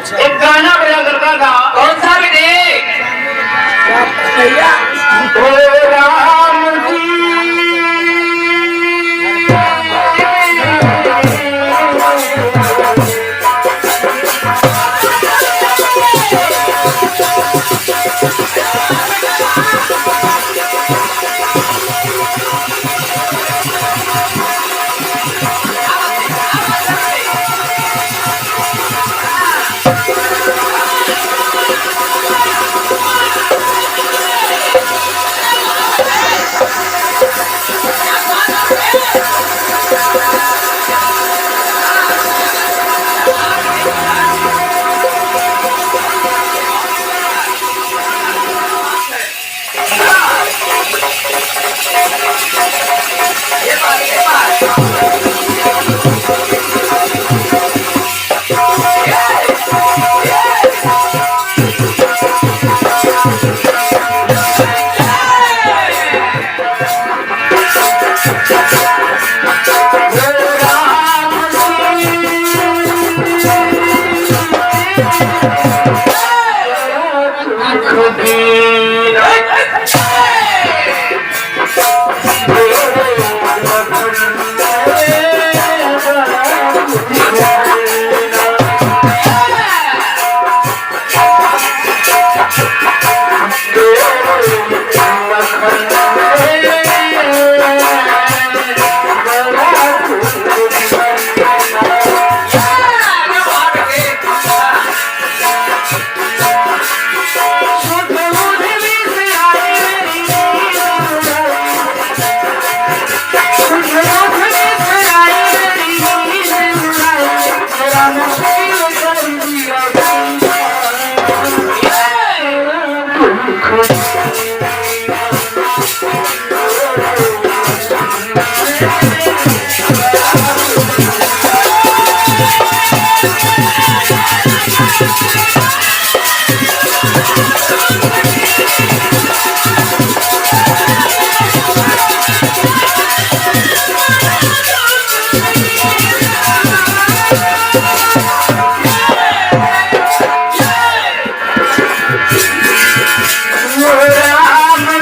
एक गाना बजा करता था। कौन सा विवेक? ओ राम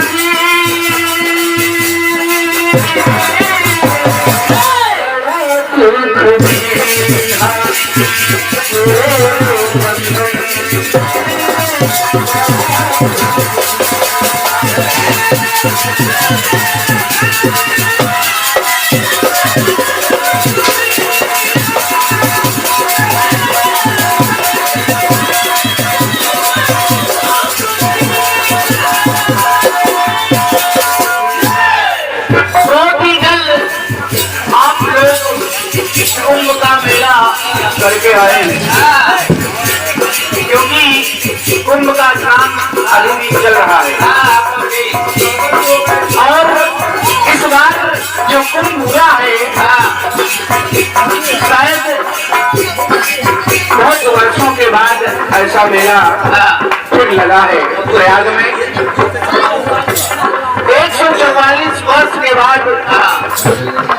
जी कुंभ का मेला करके आए हैं, क्योंकि कुंभ का स्नान अभी भी चल रहा है। और इस बार जो कुंभ हुआ है शायद बहुत वर्षों के बाद ऐसा मेला फिर लगा है प्रयाग में। 144 वर्ष के बाद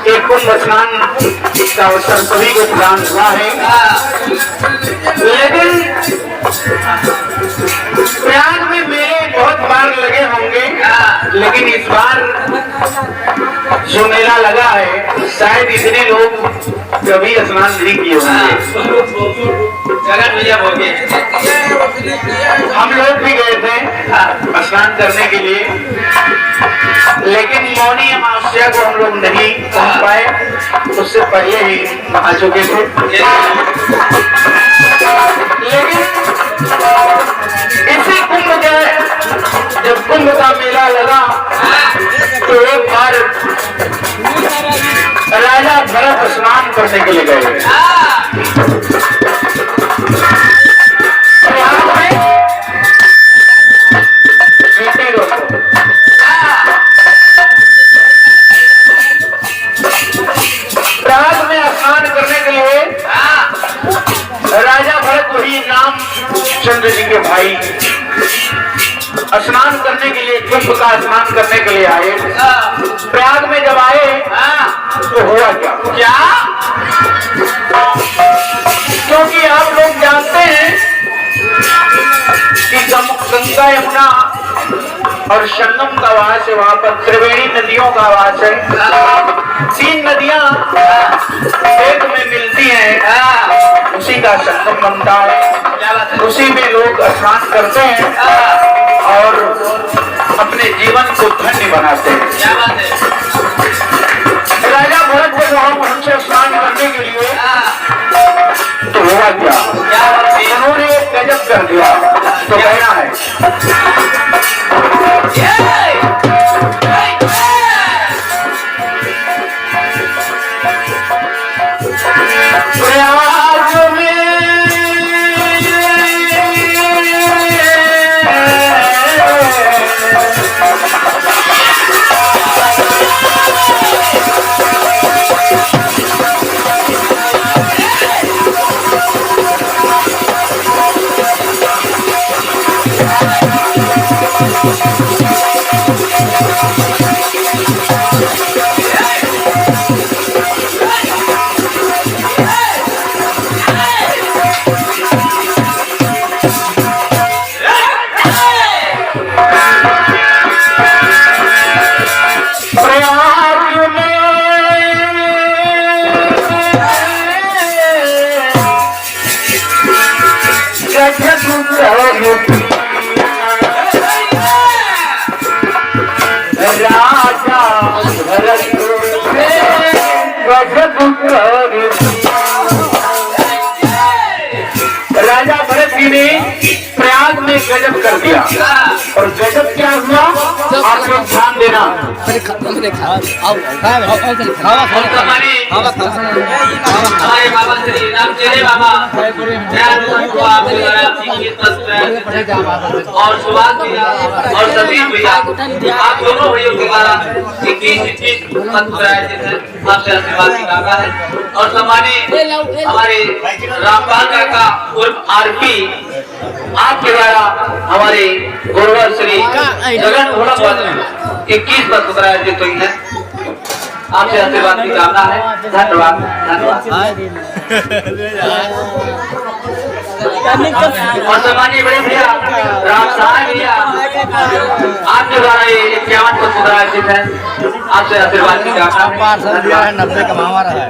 एक कुंभ स्नान का अवसर सभी को प्रदान हुआ है। लेकिन प्रयाग में मेले बहुत बार लगे होंगे, लेकिन इस बार जो मेला लगा है शायद इतने लोग कभी स्नान नहीं किए होंगे। जगन भैया बोल के हम लोग भी गए थे स्नान करने के लिए, लेकिन मौनी अमावस्या को हम लोग नहीं पहुंच पाए, उससे पहले ही आ चुके थे। लेकिन इसी कुंभ के जब कुंभ का मेला लगा तो एक बार राजा भरत स्नान करने के लिए गए। प्रयाग में स्नान करने के लिए राजा भरत वही रामचंद्र जी के भाई स्नान करने के लिए कुंभ का स्नान करने के लिए आए। प्रयाग में जब आए तो हुआ क्या? क्योंकि आप लोग जानते हैं और संगम का वास है, वहां पर त्रिवेणी नदियों का वास है। 3 नदियां एक में मिलती हैं, उसी का संगम बनता है, उसी में लोग स्नान करते हैं और अपने जीवन को धन्य बनाते हैं। क्या बात है? राजा भरत को वहां पहुंचे स्नान करने के लिए, तो हुआ क्या? उन्होंने एक गजब कर दिया। तो कहना है प्रयाग में राजा भरत जी ने प्रयाग में गजब कर दिया। और गजब क्या हुआ, आप लोग ध्यान देना। हमारे बाबा श्री रामचंद्र बाबा और सुभाष भैया और सतीश भैया, आप दोनों भाइयों के द्वारा 21 आपसे आशीर्वाद की काका है। और सम्मानित हमारे रामपाल काका उर्फ आरपी, आपके द्वारा हमारे गुरुवर श्री जगन घोड़ा 21 पत्र आयोजित हुई है। आपसे आशीर्वाद की कामना है। धन्यवाद धन्यवाद। और सम्मानीय बड़े भैया राम सहाय भैया, आपके द्वारा ये 51 पत्र आयोजित है। आपसे आशीर्वाद की कामना है। 90 कमावा रहा है।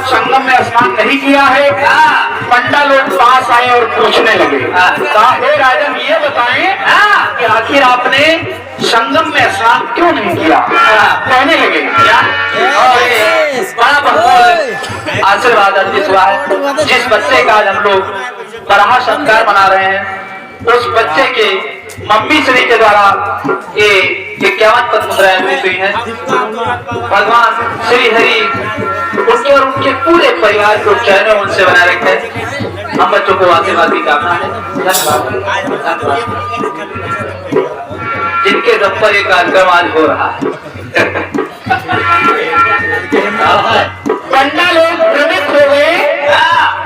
संगम में स्नान नहीं किया है। पंडा लोग पास आए और पूछने लगे, कहा हे राजन ये बताएं कि आखिर आपने संगम में स्नान क्यों नहीं किया? कहने लगे बड़ा बहुत आशीर्वाद अर्जित हुआ है। जिस बच्चे का आज हम लोग बड़ा सत्कार मना रहे हैं, उस बच्चे के मम्मी श्री के द्वारा ये 51 पद मुद्राएं हुई है। भगवान श्री हरि उनके और उनके पूरे परिवार को चैनों उनसे बनाए रखे। हम बच्चों को आशीर्वाद की कामना है। जिनके दम पर ये कार्यक्रम आज हो रहा है। पंडा लोग भ्रमित हो गए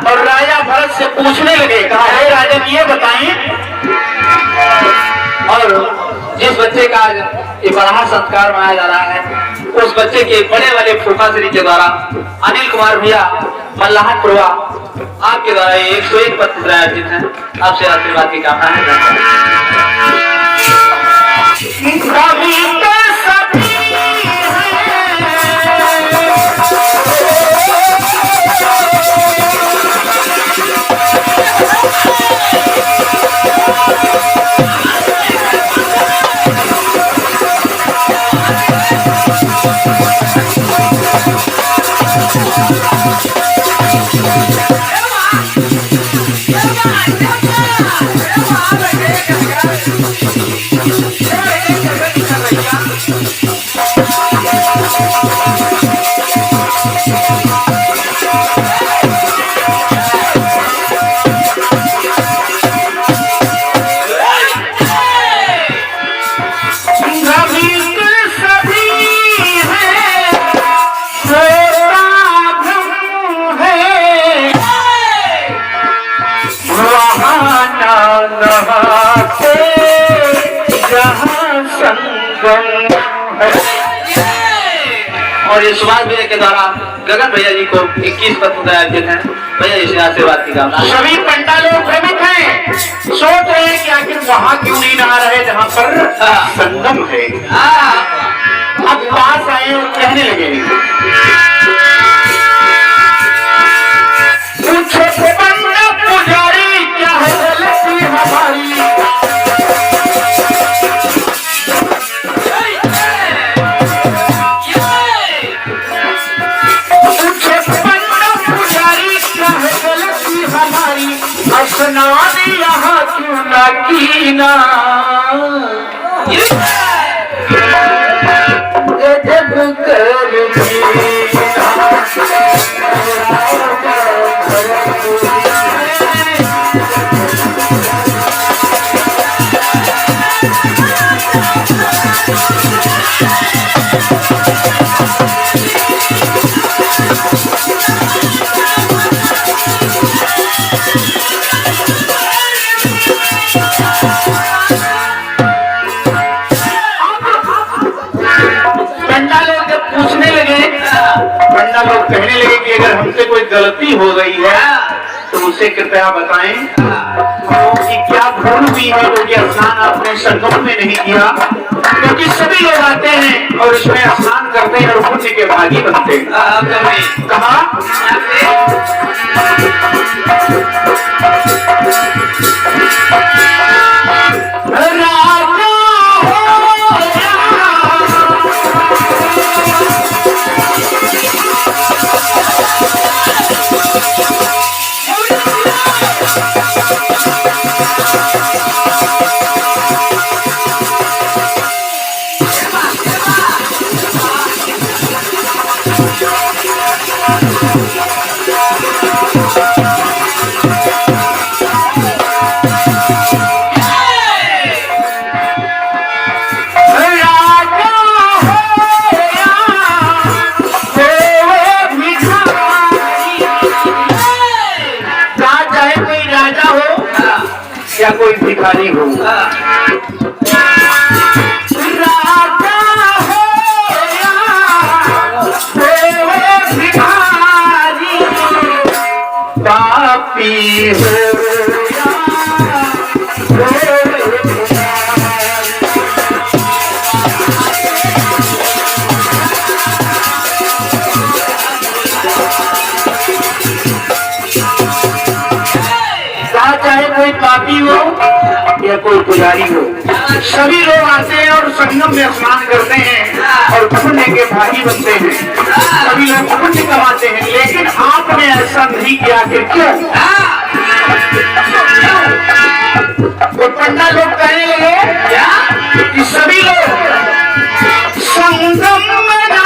और राजा भरत से पूछने लगे, कहा हे राजन ये बताएं, और जिस बच्चे का ये बड़ा सत्कार मनाया जा रहा है, उस बच्चे के बड़े वाले फूफाश्री के द्वारा अनिल कुमार भैया मल्लाहपुरवा आपके द्वारा 101 पत्र अर्जित है। आपसे आशीर्वाद की कामना है। और ये सुभाष भैया के द्वारा गगन भैया जी को 21 पत्र अर्जित है। भैया जी से आशीर्वाद की कामना। सभी पंडा लोग भ्रमित हैं, सोच रहे हैं कि आखिर वहां क्यों नहीं नहा रहे जहां पर संगम है। अब पास आए और कहने लगे, पूछो पंडा पुजारी क्या है गलती हमारी, स्नान यहाँ क्यों न कीना, जब कर लोग कहने लगे कि अगर हमसे कोई गलती हो गई है तो उसे कृपया बताएं कि क्या भूल हुई है जो कि स्नान आपने संगम में नहीं किया, क्योंकि सभी लोग आते हैं और इसमें स्नान करते हैं और पुण्य के भागी बनते हैं। कहा या कोई भिखारी हो, पापी हो चाहे कोई पापी हो या कोई पुजारी हो, सभी लोग आते हैं और संगम में स्नान करते हैं और पुण्य के भागी बनते हैं, सभी लोग पुण्य कमाते हैं। लेकिन आपने ऐसा नहीं किया, आखिर क्यों? तो पंडा लोग कहने लगे कि सभी लोग संगम में ना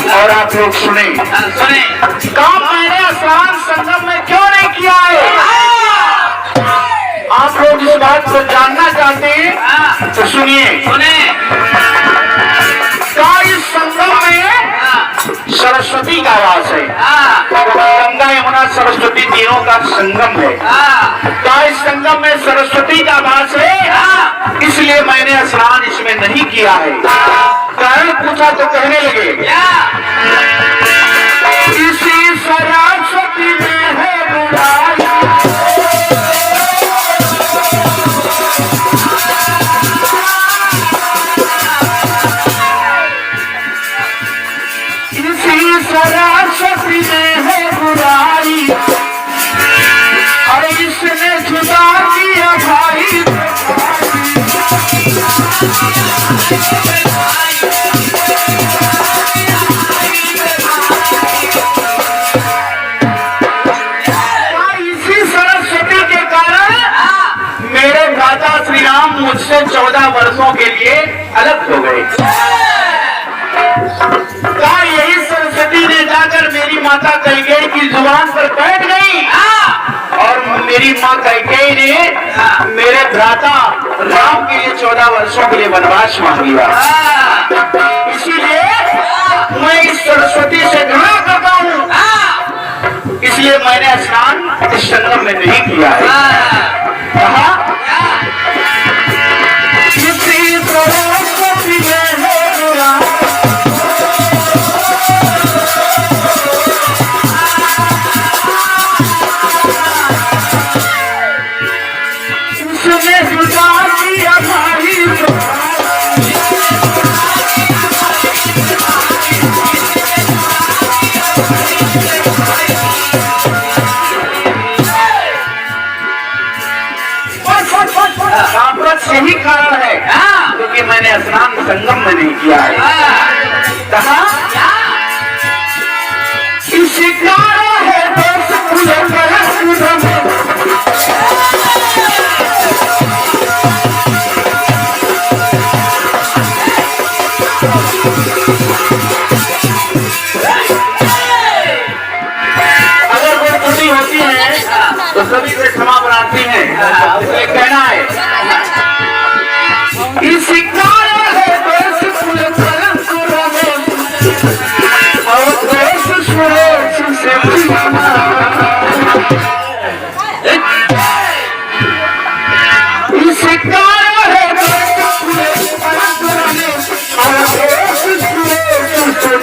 और आप लोग सुने काम मैंने स्नान संगम में क्यों नहीं किया है? आप लोग इस बात को जानना चाहते हैं तो सुनिए। इस संगम में सरस्वती का वास है। गंगा यमुना सरस्वती तीनों का संगम है। इस संगम में सरस्वती का वास है, इसलिए मैंने स्नान इसमें नहीं किया है। कारण पूछा तो कहने लगे इसी सरस्वती में है बुराई, इसी सरस्वती में है बुराई, और इसने जुदा किया भाई। मुझसे 14 वर्षों के लिए अलग हो गए। यही सरस्वती ने जाकर मेरी माता कैकेयी की जुबान पर बैठ गई, और मेरी माँ कैकेयी ने मेरे भ्राता राम के लिए 14 वर्षों के लिए वनवास मांग लिया। इसीलिए मैं इस सरस्वती से घृणा करता हूँ, इसलिए मैंने स्नान इस संगम में नहीं किया है। कहा यही कारण है क्योंकि मैंने स्नान संगम में नहीं किया है। कहा इसी कारण है अगर कोई त्रुटि होती है तो सभी से क्षमा प्रार्थी है। इसलिए कहना है इसी कारण है देश फूल और देश सुरेश से इसी कारण है देश फूल और देश सुरेश से